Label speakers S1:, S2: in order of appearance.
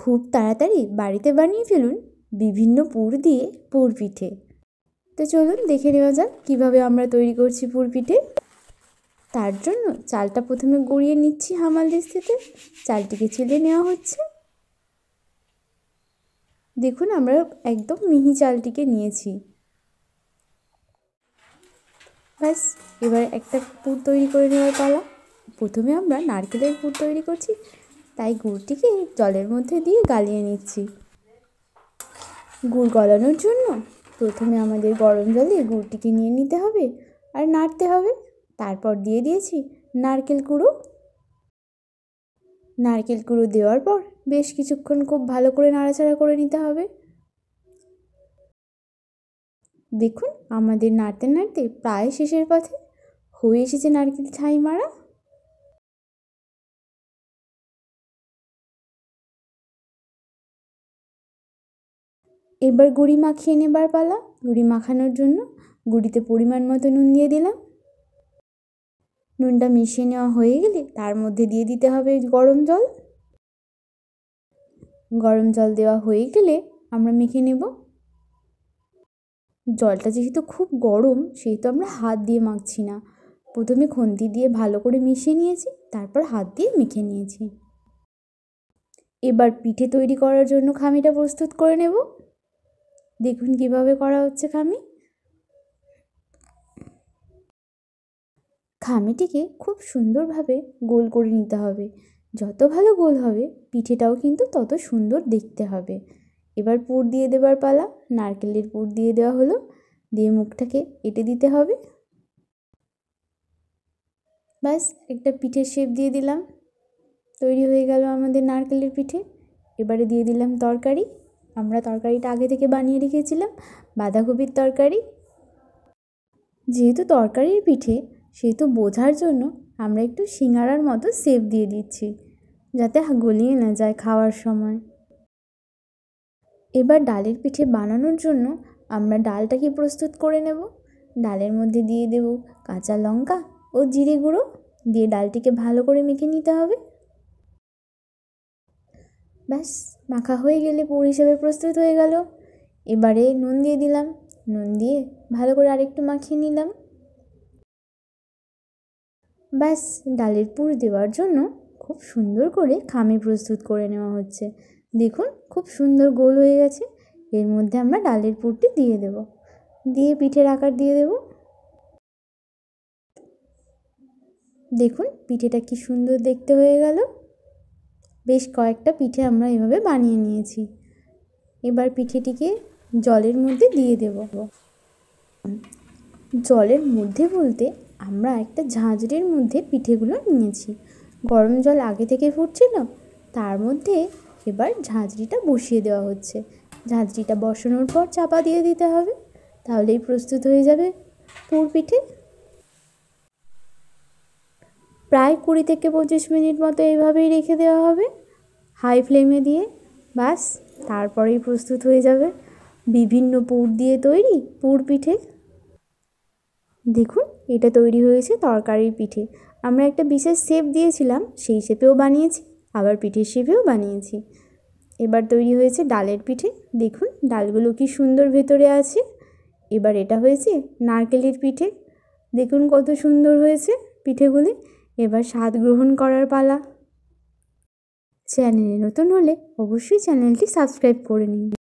S1: খুব তাড়াতাড়ি বাড়িতে বানিয়ে ফেলুন বিভিন্ন পুর দিয়ে পুর পিঠে। তো চলুন দেখে নেওয়া যাক কীভাবে আমরা তৈরি করছি পুর পিঠে। তার জন্য চালটা প্রথমে গুঁড়িয়ে নিচ্ছি হামাল দিস্তাতে। চালটিকে চেলে নেওয়া হচ্ছে। দেখুন আমরা একদম মিহি চালটিকে নিয়েছি। ব্যাস, এবার একটা পুর তৈরি করে নেওয়ার পালা। প্রথমে আমরা নারকেলের পুর তৈরি করছি, তাই গুড়টিকে জলের মধ্যে দিয়ে গালিয়ে নিচ্ছি। গুড় গলানোর জন্য প্রথমে আমাদের গরম জলে গুড়টিকে নিয়ে নিতে হবে আর নাড়তে হবে। তারপর দিয়ে দিয়েছি নারকেল কুড়ো। নারকেল কুড়ো দেওয়ার পর বেশ কিছুক্ষণ খুব ভালো করে নাড়াচাড়া করে নিতে হবে। দেখুন আমাদের নাড়তে নাড়তে প্রায় শেষের পথে হয়ে এসেছে নারকেল ছাই মারা। এবার গুঁড়ি মাখিয়ে নেবার পালা। গুঁড়ি মাখানোর জন্য গুঁড়িতে পরিমাণ মতো নুন দিয়ে দিলাম। নুনটা মিশিয়ে নেওয়া হয়ে গেলে তার মধ্যে দিয়ে দিতে হবে গরম জল। গরম জল দেওয়া হয়ে গেলে আমরা মেখে নেব। জলটা যেহেতু খুব গরম সেহেতু আমরা হাত দিয়ে মাখছি না, প্রথমে খুন্তি দিয়ে ভালো করে মিশিয়ে নিয়েছি, তারপর হাত দিয়ে মেখে নিয়েছি। এবার পিঠে তৈরি করার জন্য খামিটা প্রস্তুত করে নেব। দেখুন কিভাবে করা হচ্ছে খামি। খামিটিকে খুব সুন্দরভাবে গোল করে নিতে হবে। যত ভালো গোল হবে পিঠেটাও কিন্তু তত সুন্দর দেখতে হবে। এবার পুর দিয়ে দেবার পালা। নারকেলের পুর দিয়ে দেওয়া হলো, দিয়ে মুখটাকে এঁটে দিতে হবে। ব্যাস, একটা পিঠের শেপ দিয়ে দিলাম। তৈরি হয়ে গেল আমাদের নারকেলের পিঠে। এবারে দিয়ে দিলাম তরকারি। আমরা তরকারিটা আগে থেকে বানিয়ে রেখেছিলাম, বাঁধাকপির তরকারি। যেহেতু তরকারির পিঠে সেহেতু বোঝার জন্য আমরা একটু সিঙ্গারার মতো শেপ দিয়ে দিচ্ছি, যাতে গলিয়ে না যায় খাওয়ার সময়। এবার ডালের পিঠে বানানোর জন্য আমরা ডালটাকে প্রস্তুত করে নেব। ডালের মধ্যে দিয়ে দেব কাঁচা লঙ্কা ও জিরে গুঁড়ো, দিয়ে ডালটিকে ভালো করে মেখে নিতে হবে। ব্যাস, মাখা হয়ে গেলে পুর হিসেবে প্রস্তুত হয়ে গেল। এবারে নুন দিয়ে দিলাম। নুন দিয়ে ভালো করে আরেকটু মাখিয়ে নিলাম। ব্যাস, ডালের পুর দেওয়ার জন্য খুব সুন্দর করে খামি প্রস্তুত করে নেওয়া হচ্ছে। দেখুন খুব সুন্দর গোল হয়ে গেছে। এর মধ্যে আমরা ডালের পুরটি দিয়ে দেব, দিয়ে পিঠের আকার দিয়ে দেব। দেখুন পিঠেটা কি সুন্দর দেখতে হয়ে গেল। বেশ কয়েকটা পিঠে আমরা এভাবে বানিয়ে নিয়েছি। এবার পিঠেটিকে জলের মধ্যে দিয়ে দেব। জলের মধ্যে বলতে আমরা একটা ঝাঁঝরির মধ্যে পিঠেগুলো নিয়েছি। গরম জল আগে থেকে ফুটছিল, তার মধ্যে এবার ঝাঁঝরিটা বসিয়ে দেওয়া হচ্ছে। ঝাঁঝরিটা বসানোর পর চাপা দিয়ে দিতে হবে, তাহলেই প্রস্তুত হয়ে যাবে পুর পিঠে। প্রায় 20 থেকে 25 মিনিট মতো এইভাবেই রেখে দেওয়া হবে হাই ফ্লেমে দিয়ে। ব্যাস, তারপরেই প্রস্তুত হয়ে যাবে বিভিন্ন পুর দিয়ে তৈরি পুর পিঠে। দেখুন এটা তৈরি হয়েছে তরকারির পিঠে। আমরা একটা বিশেষ শেপ দিয়েছিলাম, সেই শেপেও বানিয়েছি, আবার পিঠের শেপেও বানিয়েছি। এবার তৈরি হয়েছে ডালের পিঠে। দেখুন ডালগুলো কি সুন্দর ভেতরে আছে। এবার এটা হয়েছে নারকেলের পিঠে। দেখুন কত সুন্দর হয়েছে পিঠেগুলি। এবার স্বাদ গ্রহণ করার পালা। চ্যানেলে নতুন হলে অবশ্যই চ্যানেলটি সাবস্ক্রাইব করে নিন।